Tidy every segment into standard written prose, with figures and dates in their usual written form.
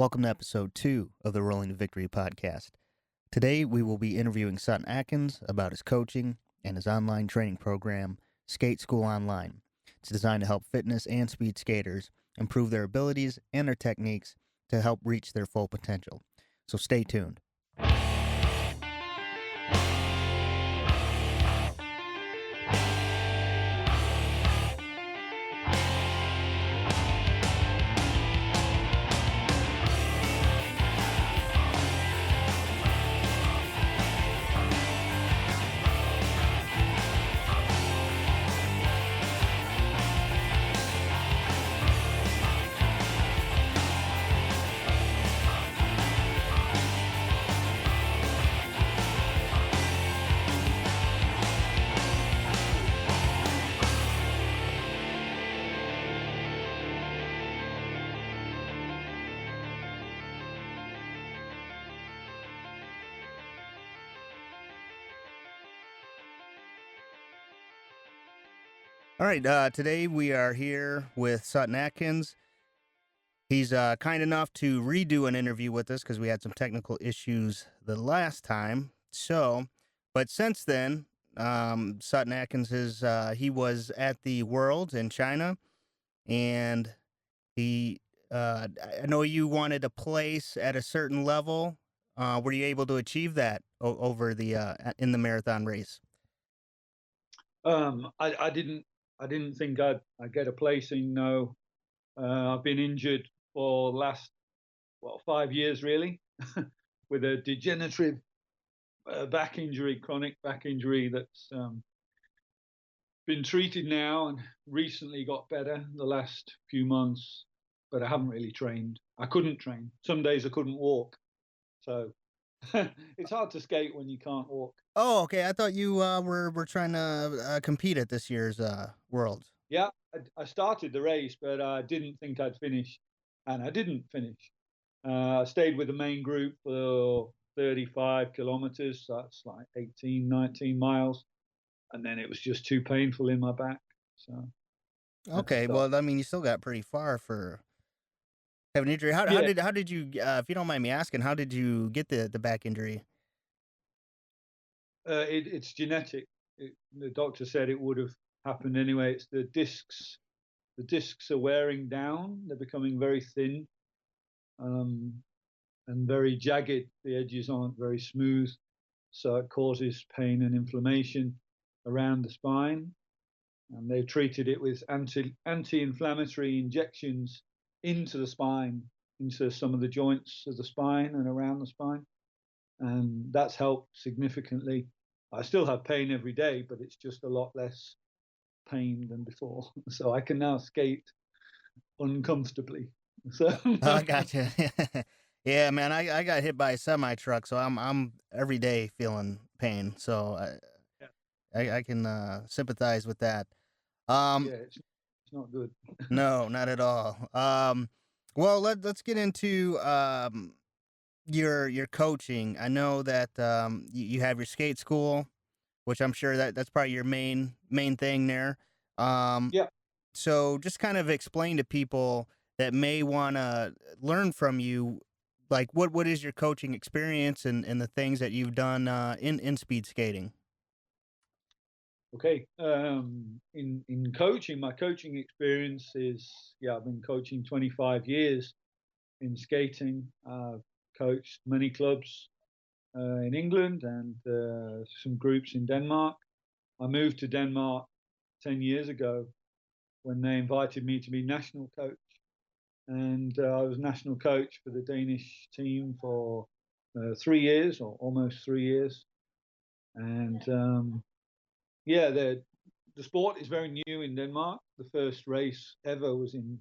Welcome to episode 2 of the Rolling to Victory podcast. Today we will be interviewing Sutton Atkins about his coaching and his online training program, Skate School Online. It's designed to help fitness and speed skaters improve their abilities and their techniques to help reach their full potential. So stay tuned. All right, today we are here with Sutton Atkins. He's kind enough to redo an interview with us because we had some technical issues the last time. But since then, Sutton Atkins he was at the Worlds in China, and I know you wanted a place at a certain level. Were you able to achieve that over in the marathon race? I didn't think I'd get a placing. No, I've been injured for the last 5 years really, with a degenerative back injury, chronic back injury that's been treated now and recently got better the last few months. But I haven't really trained. I couldn't train. Some days I couldn't walk. So it's hard to skate when you can't walk. Oh, okay. I thought you were trying to compete at this year's Worlds. Yeah, I started the race, but I didn't think I'd finish, and I didn't finish. I stayed with the main group for 35 kilometers. So that's like 18, 19 miles. And then it was just too painful in my back. So I had to Okay, stop. well, I mean, you still got pretty far for having an injury. How Yeah, did you, if you don't mind me asking, how did you get the back injury? it's genetic. The doctor said it would have happened anyway. It's the discs. The discs are wearing down. They're becoming very thin, um, and very jagged. The edges aren't very smooth. So it causes pain and inflammation around the spine. And they treated it with anti-inflammatory injections into the spine, into some of the joints of the spine and around the spine, and that's helped significantly. I still have pain every day, but it's just a lot less pain than before. So I can now skate uncomfortably. So Oh, I gotcha. Yeah, man, I got hit by a semi truck, so I'm every day feeling pain. So yeah, I can sympathize with that. yeah, Um, it's not good. no, not at all. Well, let's get into your coaching. I know that you have your skate school, which I'm sure that's probably your main thing there. Um, Yeah. so just kind of explain to people that may want to learn from you, like what is your coaching experience and the things that you've done in speed skating. Okay. In coaching, my coaching experience is, yeah, I've been coaching 25 years in skating. I've coached many clubs in England and some groups in Denmark. I moved to Denmark 10 years ago when they invited me to be national coach. And I was national coach for the Danish team for 3 years, or almost 3 years. And yeah, the sport is very new in Denmark. The first race ever was in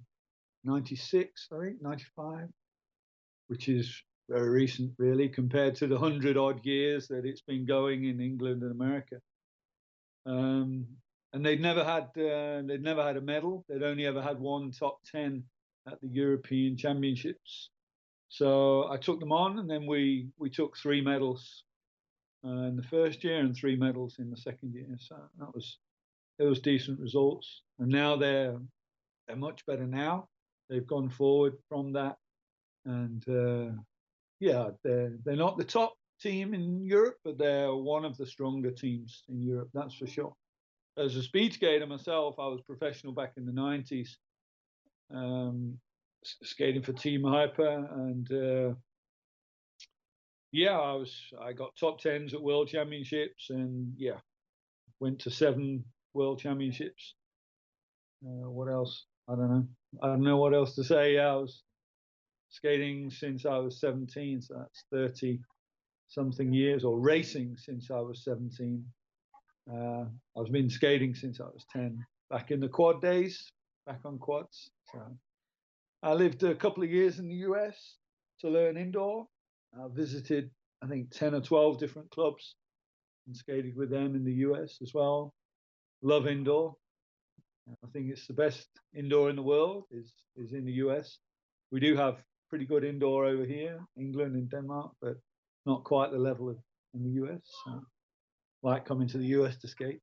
96, I think, 95, which is very recent, really, compared to the 100 odd years that it's been going in England and America. Um, and they'd never had a medal. They'd only ever had one top 10 at the European Championships. So I took them on, and then we took 3 medals in the first year and 3 medals in the second year. So it was decent results. And now they're much better now. They've gone forward from that And yeah, they're not the top team in Europe, but they're one of the stronger teams in Europe. That's for sure. As a speed skater myself, I was professional back in the 90s, um, skating for Team Hyper, and yeah, I got top tens at World Championships, and yeah, went to 7 World Championships. What else? I don't know. I don't know what else to say. Yeah, I was skating since I was 17, so that's 30 something years, or racing since I was 17. I've been skating since I was 10, back in the quad days, back on quads. So I lived a couple of years in the US to learn indoor. I visited, I think, 10 or 12 different clubs and skated with them in the US as well. Love indoor. I think it's the best indoor in the world is in the US. We do have pretty good indoor over here, England and Denmark, but not quite the level of in the US. So, like coming to the US to skate.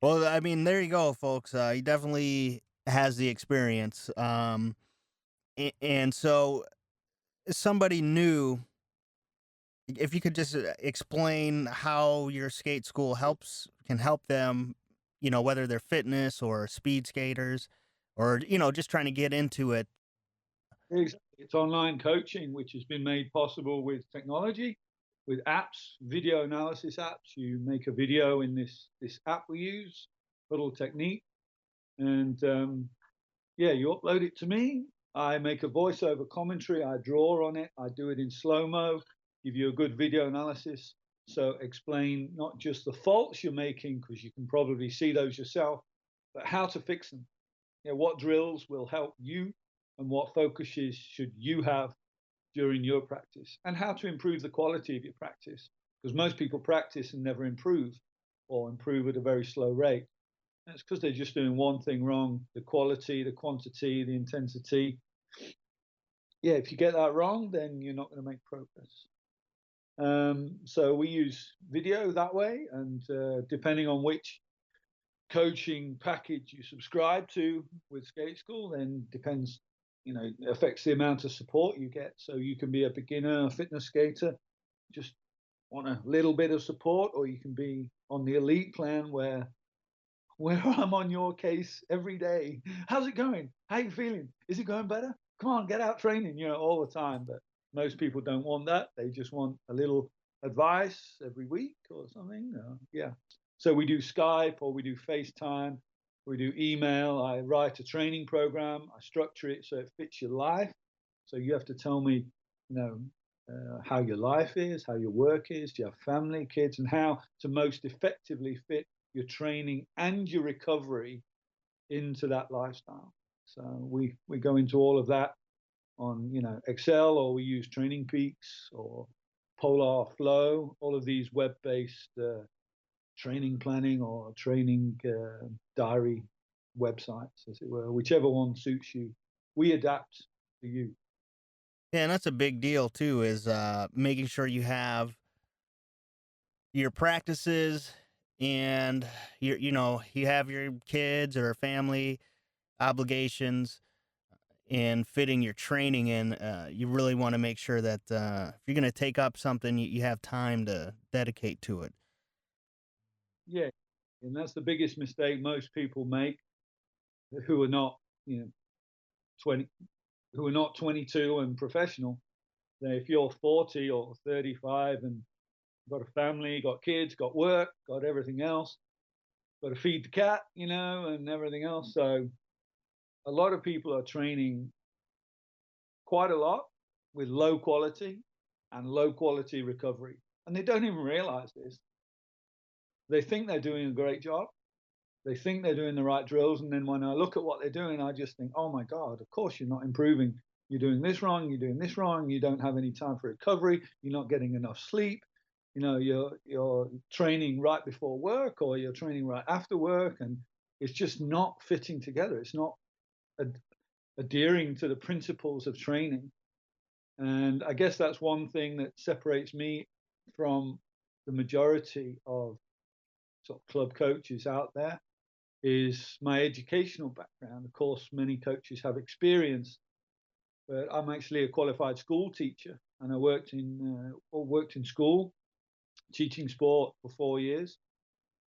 Well, I mean, there you go, folks. He definitely has the experience. And so somebody new, if you could just explain how your skate school can help them, whether they're fitness or speed skaters, or just trying to get into it. It's online coaching, which has been made possible with technology, with apps, video analysis apps. You make a video in this app we use, little technique, and yeah, you upload it to me. I make a voiceover commentary. I draw on it. I do it in slow mo. Give you a good video analysis. So explain not just the faults you're making, because you can probably see those yourself, but how to fix them. What drills will help you, and what focuses should you have during your practice, and how to improve the quality of your practice, because most people practice and never improve, or improve at a very slow rate. And it's because they're just doing one thing wrong: the quality, the quantity, the intensity. Yeah, if you get that wrong, then you're not going to make progress. So we use video that way, and depending on which coaching package you subscribe to with Skate School, then depends, affects the amount of support you get. So you can be a beginner, a fitness skater, just want a little bit of support, or you can be on the elite plan where I'm on your case every day. How's it going? How you feeling? Is it going better? Come on, get out training, all the time. But most people don't want that. They just want a little advice every week or something. Yeah. So we do Skype, or we do FaceTime, we do email. I write a training program. I structure it so it fits your life. So you have to tell me, how your life is, how your work is, do you have family, kids, and how to most effectively fit your training and your recovery into that lifestyle. So we go into all of that on Excel, or we use Training Peaks or Polar Flow, all of these web-based training planning or training diary websites, as it were, whichever one suits you. We adapt to you. Yeah, and that's a big deal too, is making sure you have your practices and you have your kids or family obligations and fitting your training in. You really want to make sure that if you're going to take up something, you have time to dedicate to it. Yeah, and that's the biggest mistake most people make, who are not, 20, who are not 22 and professional. If you're 40 or 35 and got a family, got kids, got work, got everything else, got to feed the cat, and everything else. So a lot of people are training quite a lot with low quality and low quality recovery. And they don't even realize this. They think they're doing a great job. They think they're doing the right drills. And then when I look at what they're doing, I just think, oh my God, of course you're not improving. You're doing this wrong. You're doing this wrong. You don't have any time for recovery. You're not getting enough sleep. You're training right before work, or you're training right after work. And it's just not fitting together. It's not adhering to the principles of training. And I guess that's one thing that separates me from the majority of sort of club coaches out there, is my educational background. Of course, many coaches have experience but I'm actually a qualified school teacher, and I worked in school teaching sport for 4 years,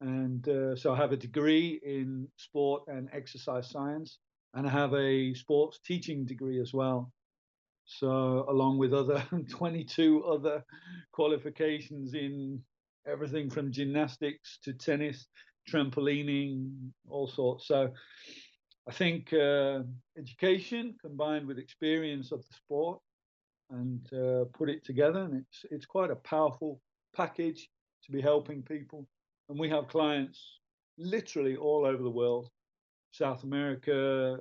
and so I have a degree in sport and exercise science, and I have a sports teaching degree as well. So, along with other 22 other qualifications in everything from gymnastics to tennis, trampolining, all sorts. So, I think education combined with experience of the sport and put it together, and it's quite a powerful package to be helping people. And we have clients literally all over the world: South America,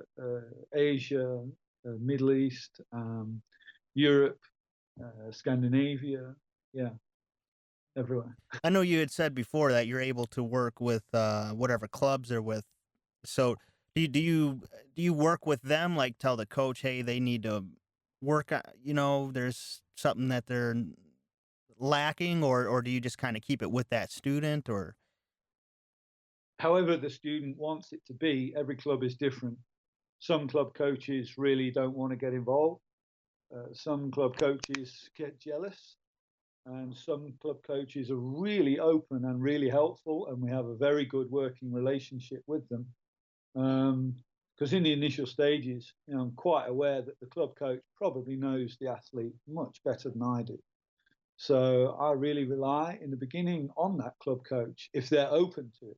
Asia, Middle East, Europe, Scandinavia, yeah, everywhere. I know you had said before that you're able to work with whatever clubs they're with. So do you work with them? Like tell the coach, hey, they need to work. There's something that they're lacking, or do you just kind of keep it with that student? Or However, the student wants it to be, every club is different. Some club coaches really don't want to get involved. Some club coaches get jealous, and some club coaches are really open and really helpful, and we have a very good working relationship with them. Because in the initial stages, I'm quite aware that the club coach probably knows the athlete much better than I do. So I really rely in the beginning on that club coach if they're open to it.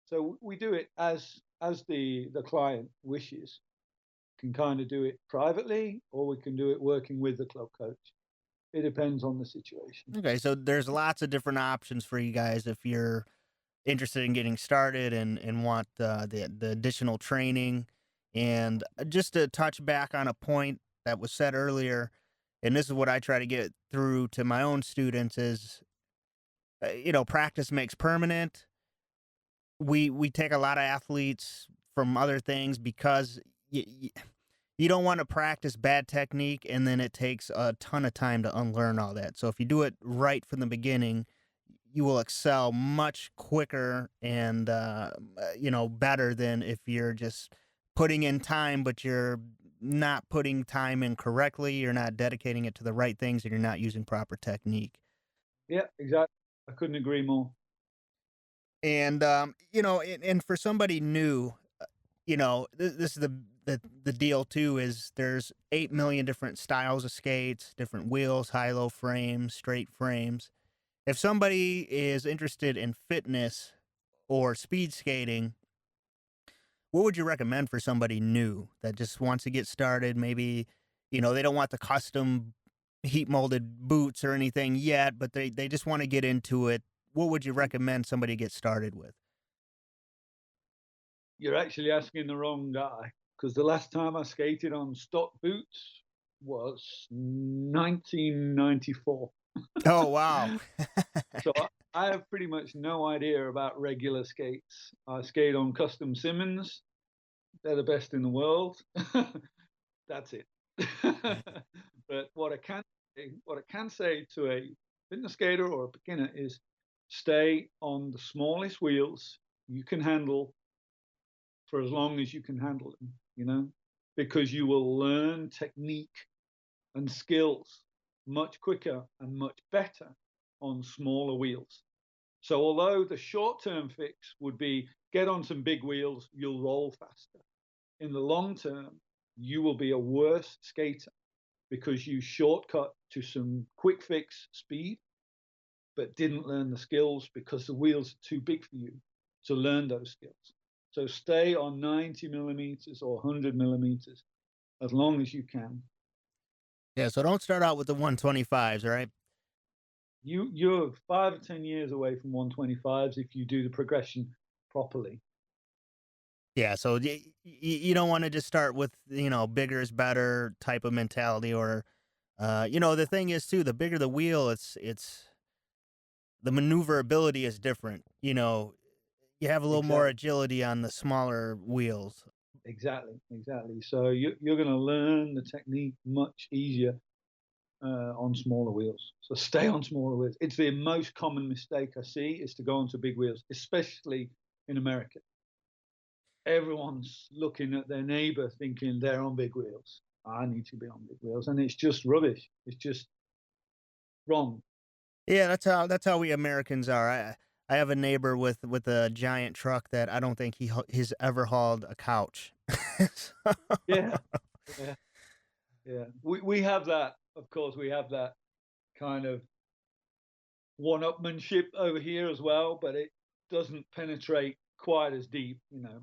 So we do it as the client wishes. Can kind of do it privately, or we can do it working with the club coach. It depends on the situation. okay, so there's lots of different options for you guys if you're interested in getting started and want the additional training. And just to touch back on a point that was said earlier, and this is what I try to get through to my own students is, practice makes permanent. We take a lot of athletes from other things because you don't want to practice bad technique and then it takes a ton of time to unlearn all that. So if you do it right from the beginning, you will excel much quicker and better than if you're just putting in time but you're not putting time in correctly, you're not dedicating it to the right things, and you're not using proper technique. Yeah, exactly. I couldn't agree more. And and for somebody new, this is the deal too, is there's 8 million different styles of skates, different wheels, high low frames, straight frames. If somebody is interested in fitness or speed skating, what would you recommend for somebody new that just wants to get started? Maybe, they don't want the custom heat molded boots or anything yet, but they just want to get into it. What would you recommend somebody get started with? You're actually asking the wrong guy, because the last time I skated on stock boots was 1994. Oh, wow. So I have pretty much no idea about regular skates. I skate on custom Simmons. They're the best in the world. That's it. But what I can say to a fitness skater or a beginner is stay on the smallest wheels you can handle for as long as you can handle them, because you will learn technique and skills much quicker and much better on smaller wheels. So, although the short term fix would be get on some big wheels, you'll roll faster. In the long term, you will be a worse skater because you shortcut to some quick fix speed, but didn't learn the skills because the wheels are too big for you to learn those skills. So stay on 90 millimeters or 100 millimeters as long as you can. Yeah, so don't start out with the 125s, all right? You're 5 or 10 years away from 125s if you do the progression properly. Yeah, so you don't want to just start with, bigger is better type of mentality, or the thing is too, the bigger the wheel, it's the maneuverability is different. You have a little more Exactly, agility on the smaller wheels. exactly. So you're going to learn the technique much easier on smaller wheels. So stay on smaller wheels. It's the most common mistake I see is to go onto big wheels, especially in America. Everyone's looking at their neighbor thinking they're on big wheels. I need to be on big wheels, and it's just rubbish. It's just wrong. Yeah, that's how we Americans are. I have a neighbor with a giant truck that I don't think he's ever hauled a couch. So- Yeah, yeah, yeah. We have that. Of course, we have that kind of one-upmanship over here as well, but it doesn't penetrate quite as deep.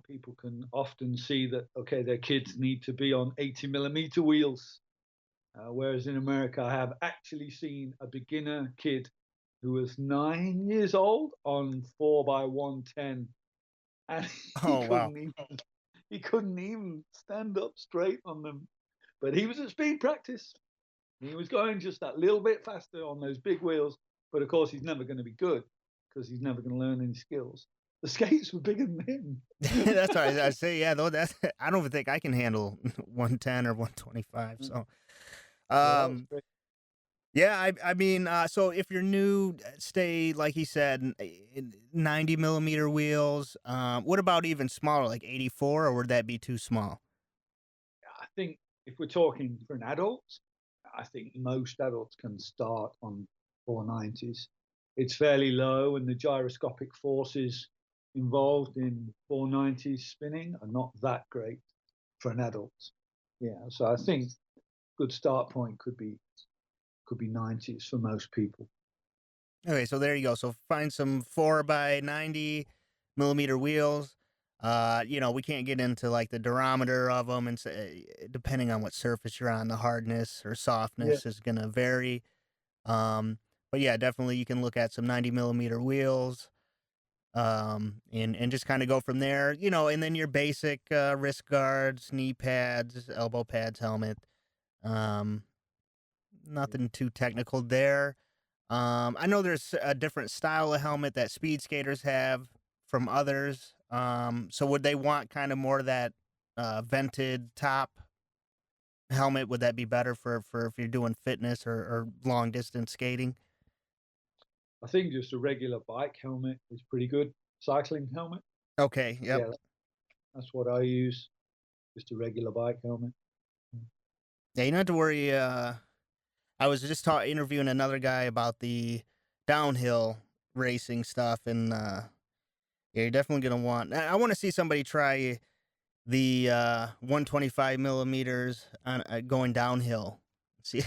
People can often see that okay, their kids need to be on 80 millimeter wheels, whereas in America, I have actually seen a beginner kid who was 9 years old on 4x110, and he oh wow. couldn't even he couldn't even stand up straight on them. But he was at speed practice. He was going just that little bit faster on those big wheels, but of course he's never going to be good because he's never going to learn any skills. The skates were bigger than him. That's what I say. Yeah, though that's I don't even think I can handle 110 or 125. So, Yeah, that was um, great. yeah, I mean, so if you're new, stay like he said, 90 millimeter wheels. What about even smaller, like 84, or would that be too small? I think if we're talking for an adult, I think most adults can start on 490s. It's fairly low, and the gyroscopic forces involved in 490s spinning are not that great for an adult. Yeah, so I think good start point could be 90s for most people. Okay, so there you go. So find some 4 by 90 millimeter wheels. We can't get into like the durometer of them, and say, depending on what surface you're on, the hardness or Yeah, softness is gonna vary. Um, but yeah, definitely you can look at some 90 millimeter wheels, and just kind of go from there. And then your basic wrist guards, knee pads, elbow pads, helmet. Um, yeah. Nothing too technical there. I know there's a different style of helmet that speed skaters have from others. So would they want kind of more of that vented top helmet? Would that be better for if you're doing fitness or long distance skating? I think just a regular bike helmet is pretty good. Cycling helmet. Okay, yep. Yeah, that's what I use. Just a regular bike helmet. Yeah, you don't have to worry. I was just interviewing another guy about the downhill racing stuff, and yeah, you're definitely gonna want. I want to see somebody try the 125 millimeters on going downhill. See,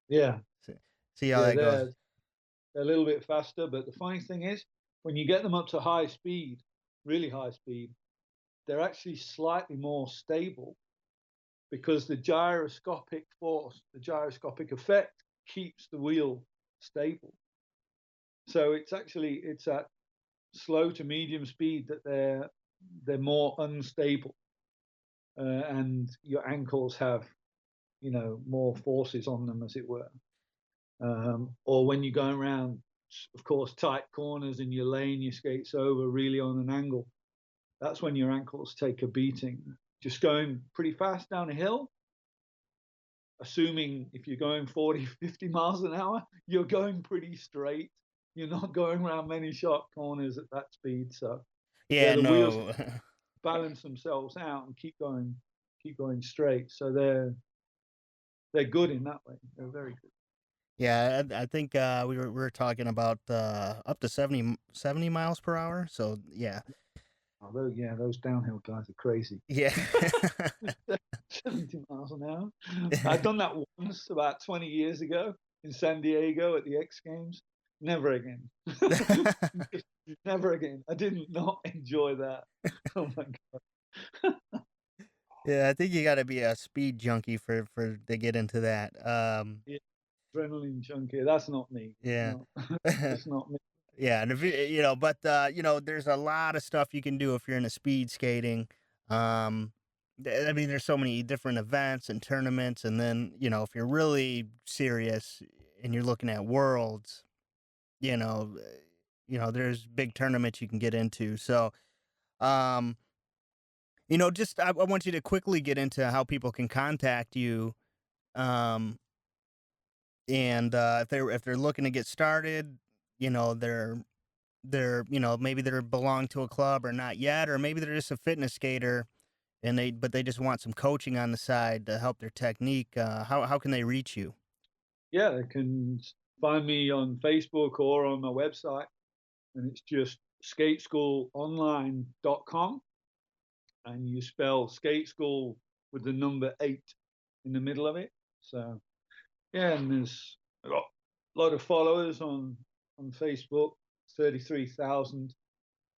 Yeah, see see how yeah, that goes. they're a little bit faster, but the funny thing is, when you get them up to high speed, really high speed, they're actually slightly more stable because the gyroscopic force, the gyroscopic effect keeps the wheel stable. So it's at slow to medium speed that they're more unstable, and your ankles have more forces on them, as it were. Or when you're going around, of course, tight corners and you're laying your skates over really on an angle, that's when your ankles take a beating. Just going pretty fast down a hill, assuming if you're going 40, 50 miles an hour, you're going pretty straight. You're not going around many sharp corners at that speed. So yeah, Yeah, the wheels no. balance themselves out and keep going straight. So they're good in that way. They're very good. Yeah, I think we were talking about up to 70 miles per hour. So yeah, Although yeah, those downhill guys are crazy. yeah. 70 miles an hour. I'd done that once about 20 years ago in San Diego at the X Games. Never again. Never again. I did not enjoy that. Oh my god. Yeah, I think you got to be a speed junkie for to get into that. Yeah, adrenaline junkie. That's not me. Yeah. No, just not me. Yeah, and if but there's a lot of stuff you can do if you're into speed skating. Um, I mean, there's so many different events and tournaments, and then if you're really serious and you're looking at worlds, you know, uh, there's big tournaments you can get into. So, um, just I want you to quickly get into how people can contact you. Um, and if they're looking to get started, they're maybe they're belong to a club or not yet, or maybe they're just a fitness skater and they just want some coaching on the side to help their technique. How can they reach you? Yeah, they can find me on Facebook or on my website, and it's just skateschoolonline.com, and you spell skate school with the number 8 in the middle of it. So yeah, and I've got a lot of followers on Facebook, 33,000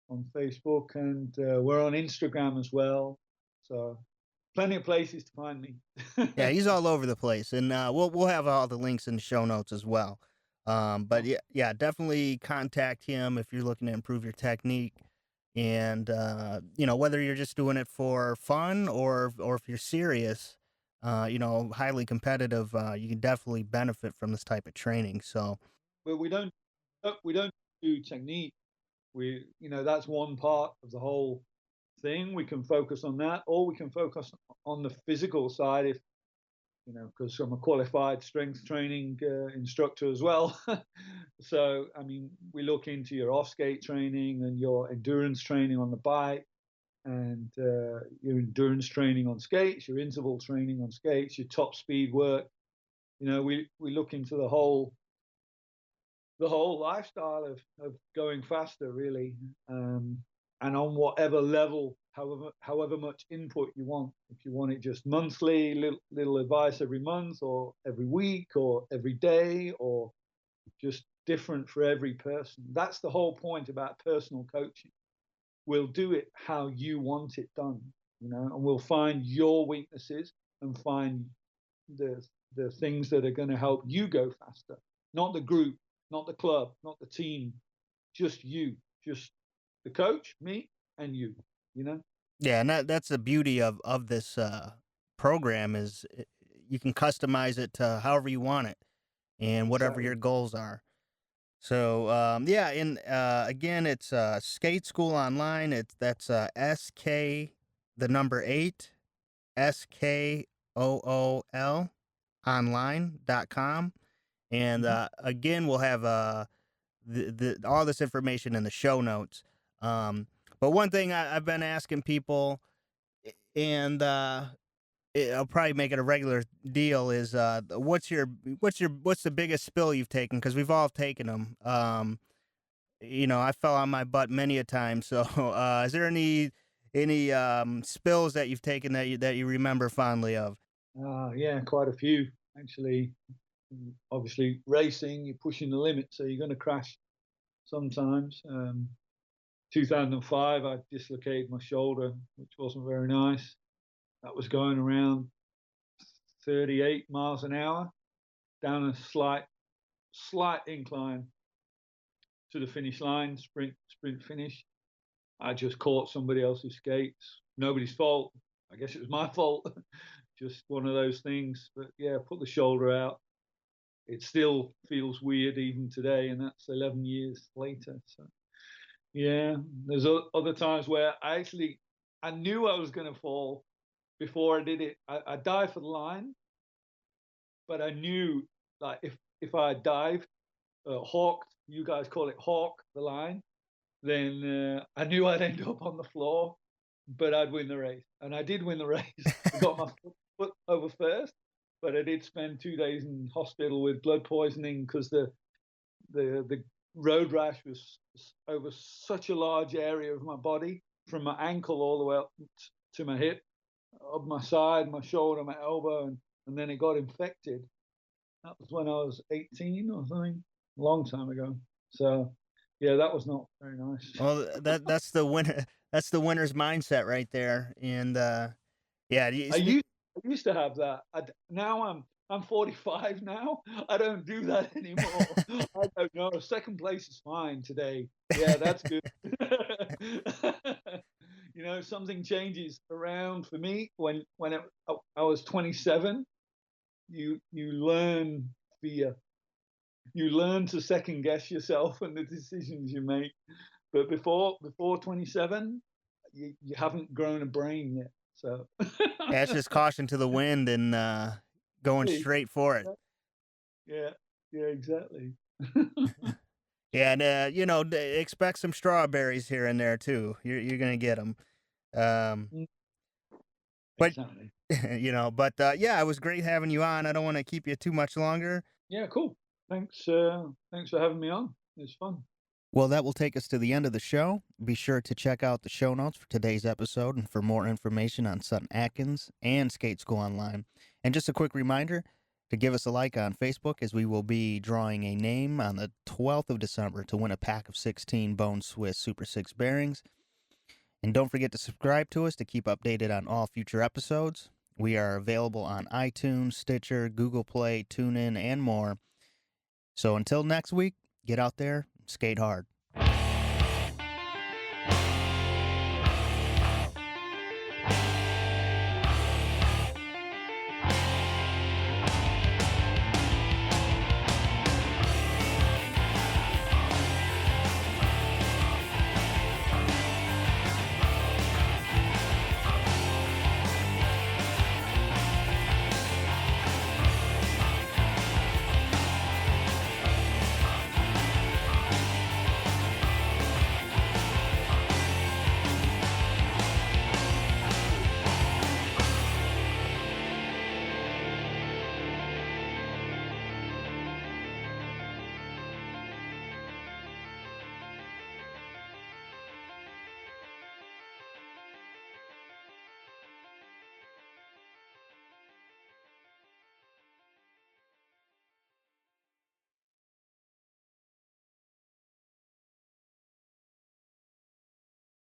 on Facebook, and we're on Instagram as well. So plenty of places to find me. Yeah, he's all over the place, and we'll have all the links in the show notes as well. But Awesome. yeah, definitely contact him if you're looking to improve your technique, and whether you're just doing it for fun or if you're serious, highly competitive, you can definitely benefit from this type of training. So But we don't do technique. That's one part of the whole thing. We can focus on that, or we can focus on the physical side if because I'm a qualified strength training instructor as well. So, I mean, we look into your off skate training and your endurance training on the bike, and your endurance training on skates, your interval training on skates, your top speed work. We look into the whole lifestyle of going faster, really, and on whatever level, however much input you want. If you want it just monthly, little advice every month, or every week, or every day, or just different for every person. That's the whole point about personal coaching. We'll do it how you want it done, and we'll find your weaknesses and find the the things that are going to help you go faster. Not the group, not the club, not the team, just you, just the coach, me, and you. You know. yeah, and that's the beauty of this program is you can customize it to however you want it and whatever Exactly. your goals are. So yeah, and again, it's Skate School Online. That's SK the number 8 SKOOL online.com. And Mm-hmm. again, we'll have the all this information in the show notes. But one thing I've been asking people, and I'll probably make it a regular deal, is what's the biggest spill you've taken? Because we've all taken them. I fell on my butt many a time. So, is there any spills that you've taken that you remember fondly of? Yeah, quite a few actually. Obviously, racing, you're pushing the limit, so you're going to crash sometimes. 2005, I dislocated my shoulder, which wasn't very nice. That was going around 38 miles an hour down a slight incline to the finish line, sprint finish. I just caught somebody else's skates. Nobody's fault. I guess it was my fault. Just one of those things. But yeah, put the shoulder out. It still feels weird even today, and that's 11 years later. So yeah, there's other times where I knew I was going to fall before I did it. I dived for the line, but I knew, like, if I dived, hawked, you guys call it hawk the line, then I knew I'd end up on the floor, but I'd win the race. And I did win the race. I got my foot over first, but I did spend 2 days in hospital with blood poisoning because the road rash was over such a large area of my body, from my ankle all the way up to my hip, up my side, my shoulder, my elbow, and then it got infected. That was when I was 18 or something, a long time ago. So, yeah, that was not very nice. Well, that's the winner. That's the winner's mindset right there. And yeah, I used I used to have that. Now I'm 45 now. I don't do that anymore. I don't know. Second place is fine today. Yeah, that's good. Something changes around for me when I was 27. You learn fear. You learn to second guess yourself and the decisions you make. But before 27, you haven't grown a brain yet. So Yeah, it's just caution to the wind and going straight for it. yeah, yeah, exactly. Yeah, and expect some strawberries here and there too. You're gonna get them. Um, But exactly. yeah, it was great having you on. I don't want to keep you too much longer. Yeah, cool. Thanks. Thanks for having me on. It's fun. Well, that will take us to the end of the show. Be sure to check out the show notes for today's episode and for more information on Sutton Atkins and Skate School Online. And just a quick reminder to give us a like on Facebook, as we will be drawing a name on the 12th of December to win a pack of 16 Bone Swiss Super 6 bearings. And don't forget to subscribe to us to keep updated on all future episodes. We are available on iTunes, Stitcher, Google Play, TuneIn, and more. So until next week, get out there, skate hard.